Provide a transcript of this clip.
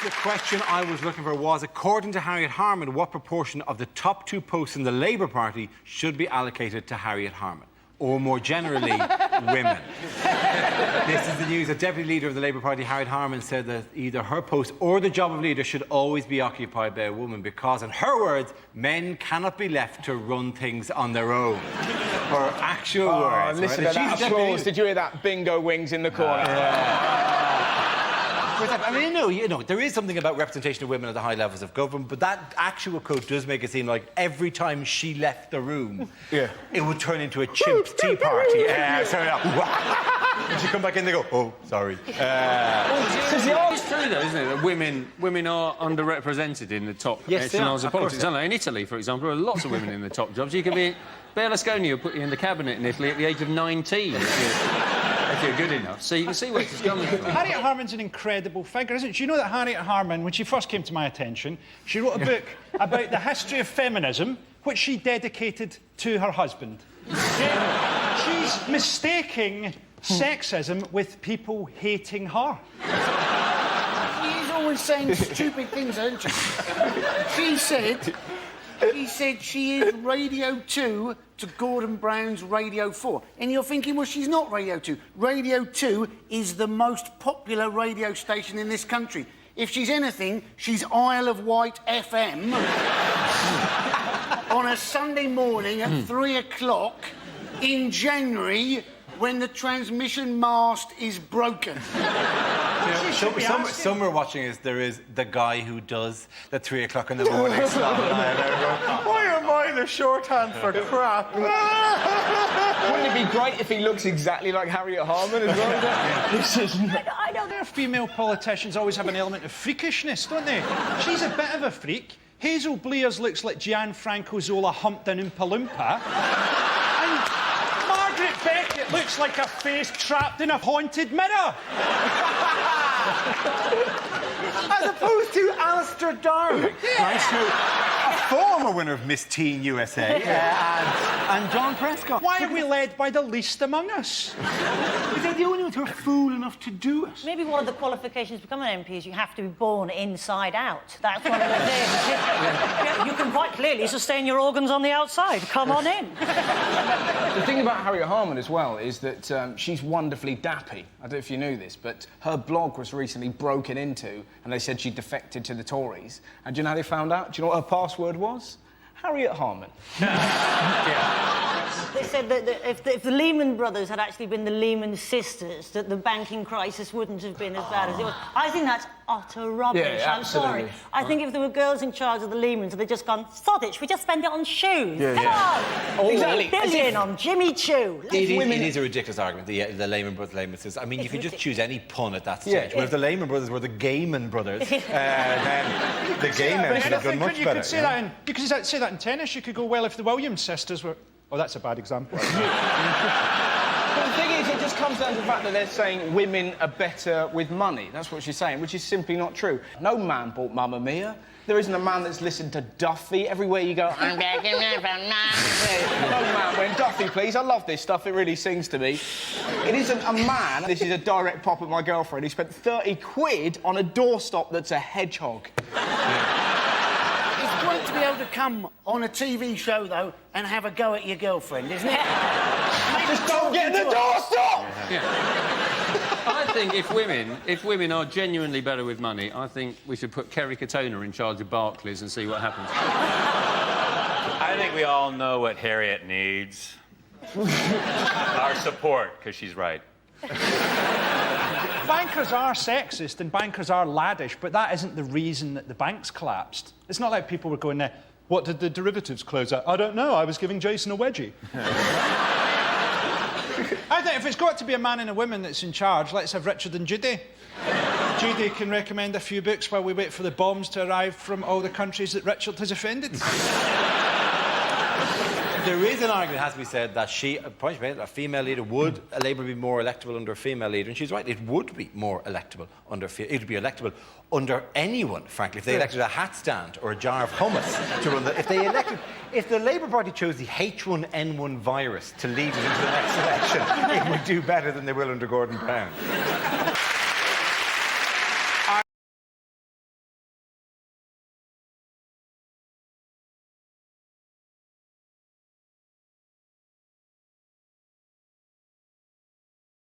The question I was looking for was, according to Harriet Harman, what proportion of the top 2 posts in the Labour Party should be allocated to Harriet Harman? Or more generally, women. This is the news. The Deputy Leader of the Labour Party, Harriet Harman, said that either her post or the job of leader should always be occupied by a woman because, in her words, men cannot be left to run things on their own. Her actual words. Listen to that applause. Did you hear that? Bingo wings in the corner. I mean, you know, there is something about representation of women at the high levels of government, but that actual quote does make it seem like every time she left the room, it would turn into a chimp's tea party. And she'd come back in, they go, oh, sorry. It's true, though, isn't it, that women are underrepresented in the top echelons of politics, aren't they? In Italy, for example, there are lots of women in the top jobs. You can be... Berlusconi will put you in the cabinet in Italy at the age of 19. If you're good enough. So you can see where it's coming from. Harriet Harman's an incredible figure, isn't she? Do you know that Harriet Harman, when she first came to my attention, she wrote a book about the history of feminism, which she dedicated to her husband. She's mistaking sexism with people hating her. She's always saying stupid things, isn't she? She said she is Radio 2 to Gordon Brown's Radio 4. And you're thinking, well, she's not Radio 2. Radio 2 is the most popular radio station in this country. If she's anything, she's Isle of Wight FM on a Sunday morning at 3 o'clock in January when the transmission mast is broken. Somewhere watching there is the guy who does the 3 o'clock in the morning slot. Why am I the shorthand for crap? Wouldn't it be great if he looks exactly like Harriet Harman as well? I know their female politicians always have an element of freakishness, don't they? She's a bit of a freak. Hazel Blears looks like Gianfranco Zola humped an Oompa Loompa. And Margaret Beckett looks like a face trapped in a haunted mirror. As opposed to Alistair Darling, a former winner of Miss Teen USA, and John Prescott. Why are we led by the least among us? They're the only ones who are fool enough to do it. Maybe one of the qualifications to become an MP is you have to be born inside out. That's one of the things. You can quite clearly sustain your organs on the outside. Come on in. The thing about Harriet Harman as well is that she's wonderfully dappy. I don't know if you knew this, but her blog was recently broken into and they said she defected to the Tories. And do you know how they found out? Do you know what her password was? Harriet Harman. They said that if the Lehman Brothers had actually been the Lehman sisters, that the banking crisis wouldn't have been as bad as it was. I think that's utter rubbish. Yeah, I'm sorry. I think if there were girls in charge of the Lehmans, they'd just gone, sod it, should we just spend it on shoes? Come on! Exactly. $1 billion on Jimmy Choo. It is a ridiculous argument, the Lehman Brothers, Lehman sisters. I mean, you could just choose any pun at that stage. Well, if the Lehman Brothers were the Gaiman Brothers, then the gay men should have done much better. You could say that in tennis. You could go, well, if the Williams sisters were... Oh, that's a bad example. But the thing is, it just comes down to the fact that they're saying women are better with money. That's what she's saying, which is simply not true. No man bought Mamma Mia. There isn't a man that's listened to Duffy. Everywhere you go, I'm back in my No man went, Duffy, please, I love this stuff, it really sings to me. It isn't a man, this is a direct pop at my girlfriend, who spent 30 quid on a doorstop that's a hedgehog. It's great to be able to come on a TV show, though, and have a go at your girlfriend, isn't it? Just don't get in the doorstop! I think if women are genuinely better with money, I think we should put Kerry Katona in charge of Barclays and see what happens. I think we all know what Harriet needs. Our support, because she's right. Bankers are sexist and bankers are laddish, but that isn't the reason that the banks collapsed. It's not like people were going there, what did the derivatives close at? I don't know, I was giving Jason a wedgie. I think if it's got to be a man and a woman that's in charge, let's have Richard and Judy. Judy can recommend a few books while we wait for the bombs to arrive from all the countries that Richard has offended. There is an argument, it has to be said, that a female leader would, Labour be more electable under a female leader, and she's right, it would be more electable under, it would be electable under anyone, frankly, if they elected a hat stand or a jar of hummus to run if the Labour Party chose the H1N1 virus to lead it into the next election, it would do better than they will under Gordon Brown.